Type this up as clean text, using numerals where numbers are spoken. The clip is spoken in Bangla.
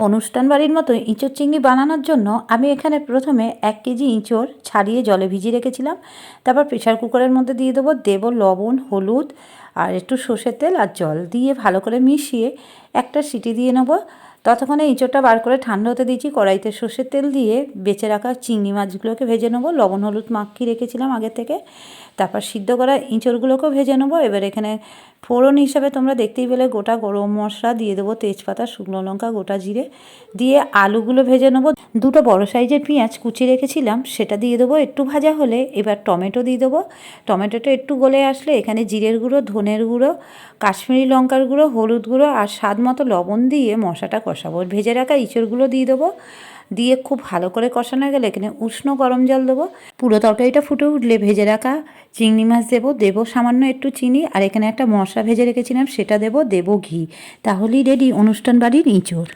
অনুষ্ঠান বাড়ির মতো ইঁচড় চিংড়ি বানানোর জন্য আমি এখানে প্রথমে 1 কেজি ইঁচড় ছাড়িয়ে জলে ভিজিয়ে রেখেছিলাম। তারপর প্রেসার কুকারের মধ্যে দিয়ে দেবো লবণ, হলুদ আর একটু সর্ষের তেল আর জল দিয়ে ভালো করে মিশিয়ে একটা সিটি দিয়ে নেবো। ততক্ষণে ইঁচড়টা বার করে ঠান্ডা হতে দিয়েছি। কড়াইতে সর্ষের তেল দিয়ে বেঁচে রাখা চিংড়ি মাছগুলোকে ভেজে নেবো। লবণ হলুদ মাখিয়ে রেখেছিলাম আগে থেকে। তারপর সিদ্ধ করা ইঁচড়গুলোকেও ভেজে নেবো। এবার এখানে ফোড়ন হিসাবে তোমরা দেখতেই পেলে গোটা গরম মশলা দিয়ে দেবো, তেজপাতা, শুকনো লঙ্কা, গোটা জিরে দিয়ে আলুগুলো ভেজে নেবো। দুটো বড় সাইজের পেঁয়াজ কুচিয়ে রেখেছিলাম সেটা দিয়ে দেবো। একটু ভাজা হলে এবার টমেটো দিয়ে দেবো। টমেটোটা একটু গলে আসলে এখানে জিরের গুঁড়ো, ধনের গুঁড়ো, কাশ্মীরি লঙ্কার গুঁড়ো, হলুদ গুঁড়ো আর স্বাদ মতো লবণ দিয়ে মশলাটা কষাবো। ভেজে রাখা ইঁচড়গুলো দিয়ে দেবো। দিয়ে খুব ভালো করে কষানো গেলে এখানে উষ্ণ গরম জল দেবো। পুরো তরকারিটা ফুটে উঠলে ভেজে রাখা চিংড়ি মাছ দেবো সামান্য একটু চিনি আর এখানে একটা মশলা ভেজে রেখেছিলাম সেটা দেবো ঘি। তাহলেই রেডি অনুষ্ঠান বাড়ির ইঁচড়।